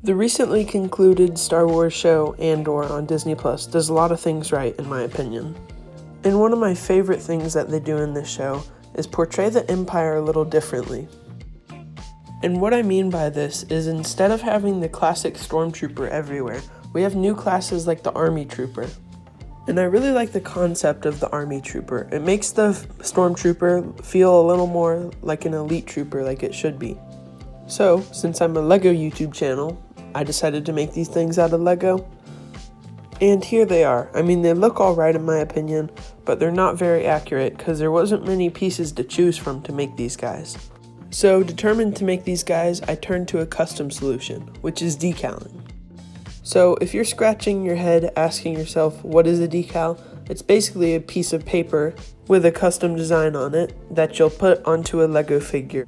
The recently concluded Star Wars show Andor on Disney Plus does a lot of things right, in my opinion. And one of my favorite things that they do in this show is portray the Empire a little differently. And what I mean by this is instead of having the classic stormtrooper everywhere, we have new classes like the Army Trooper. And I really like the concept of the Army Trooper. It makes the stormtrooper feel a little more like an elite trooper like it should be. So, since I'm a LEGO YouTube channel, I decided to make these things out of LEGO. And here they are. I mean, they look alright in my opinion, but they're not very accurate because there wasn't many pieces to choose from to make these guys. So, determined to make these guys, I turned to a custom solution, which is decaling. So, if you're scratching your head asking yourself, what is a decal? It's basically a piece of paper with a custom design on it that you'll put onto a LEGO figure.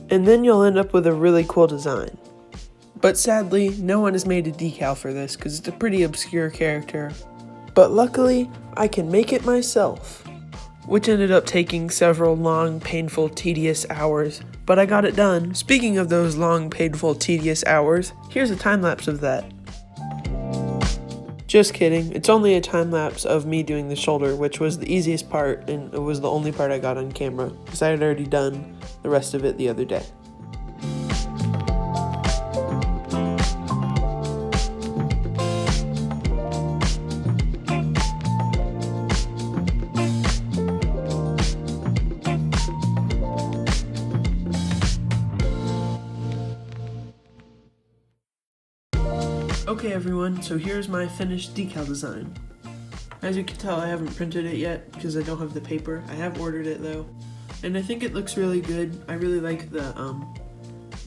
And then you'll end up with a really cool design. But sadly, no one has made a decal for this because it's a pretty obscure character. But luckily, I can make it myself, which ended up taking several long, painful, tedious hours, but I got it done. Speaking of those long, painful, tedious hours, here's a time-lapse of that. Just kidding, it's only a time-lapse of me doing the shoulder, which was the easiest part, and it was the only part I got on camera, because I had already done the rest of it the other day. Okay everyone, so here's my finished decal design. As you can tell, I haven't printed it yet because I don't have the paper. I have ordered it though, and I think it looks really good. I really like the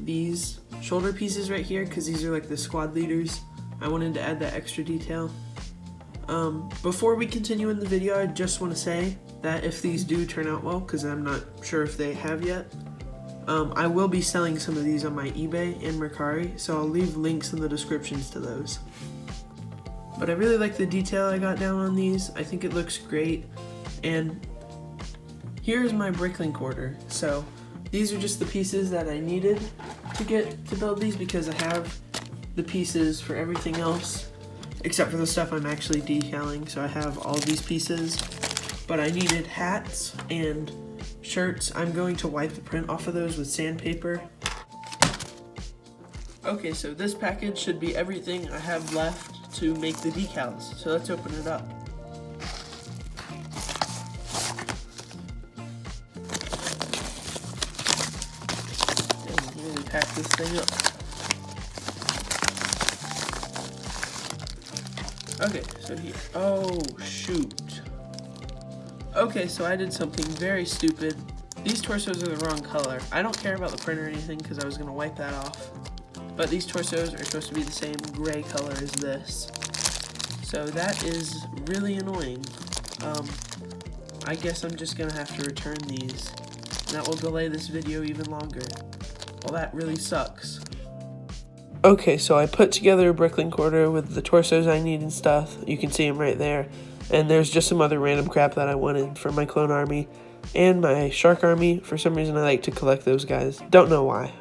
these shoulder pieces right here because these are like the squad leaders. I wanted to add that extra detail. Before we continue in the video, I just want to say that if these do turn out well, because I'm not sure if they have yet, I will be selling some of these on my eBay and Mercari, so I'll leave links in the descriptions to those. But I really like the detail I got down on these. I think it looks great. And here's my bricklink order. So these are just the pieces that I needed to get to build these because I have the pieces for everything else except for the stuff I'm actually decaling. So I have all these pieces, but I needed hats and shirts. I'm going to wipe the print off of those with sandpaper. Okay, so this package should be everything I have left to make the decals. So let's open it up. And really pack this thing up. Okay, so here. Oh, shoot. Okay, so I did something very stupid. These torsos are the wrong color. I don't care about the print or anything because I was going to wipe that off. But these torsos are supposed to be the same gray color as this. So that is really annoying. I guess I'm just going to have to return these. And that will delay this video even longer. Well, that really sucks. Okay, so I put together a bricklink order with the torsos I need and stuff. You can see them right there. And there's just some other random crap that I wanted for my clone army and my shark army. For some reason I like to collect those guys. Don't know why.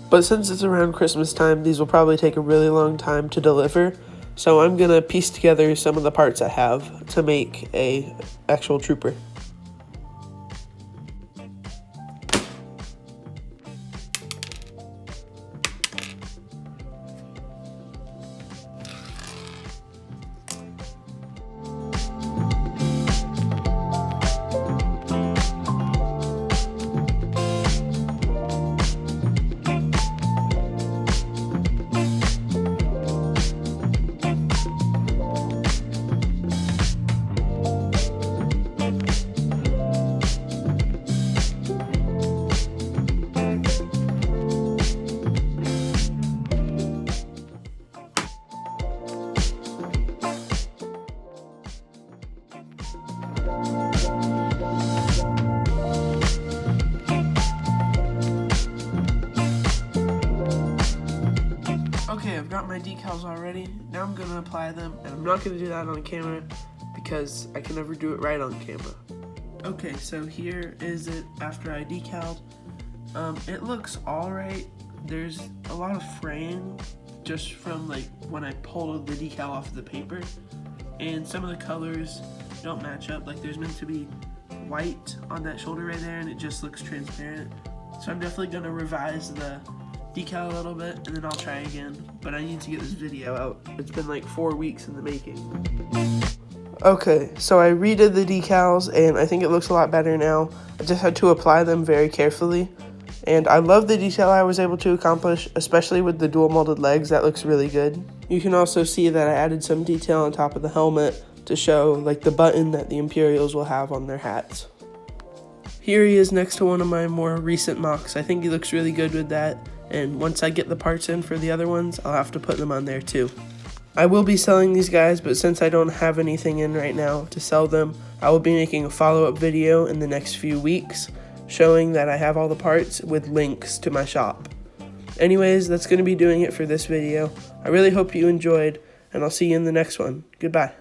But since it's around Christmas time, these will probably take a really long time to deliver. So I'm gonna piece together some of the parts I have to make a actual trooper. Okay, I've got my decals already. Now I'm gonna apply them, and I'm not gonna do that on camera because I can never do it right on camera. Okay, so here is it after I decaled. It looks alright. there's a lot of fraying just from like when I pulled the decal off the paper, and some of the colors don't match up. Like there's meant to be white on that shoulder right there and it just looks transparent. So I'm definitely gonna revise the decal a little bit and then I'll try again. But I need to get this video out. It's been like 4 weeks in the making. Okay, so I redid the decals and I think it looks a lot better now. I just had to apply them very carefully. And I love the detail I was able to accomplish, especially with the dual molded legs. That looks really good. You can also see that I added some detail on top of the helmet to show like the button that the Imperials will have on their hats. Here he is next to one of my more recent mocks. I think he looks really good with that. And once I get the parts in for the other ones, I'll have to put them on there too. I will be selling these guys, but since I don't have anything in right now to sell them, I will be making a follow-up video in the next few weeks showing that I have all the parts with links to my shop. Anyways, that's going to be doing it for this video. I really hope you enjoyed, and I'll see you in the next one. Goodbye.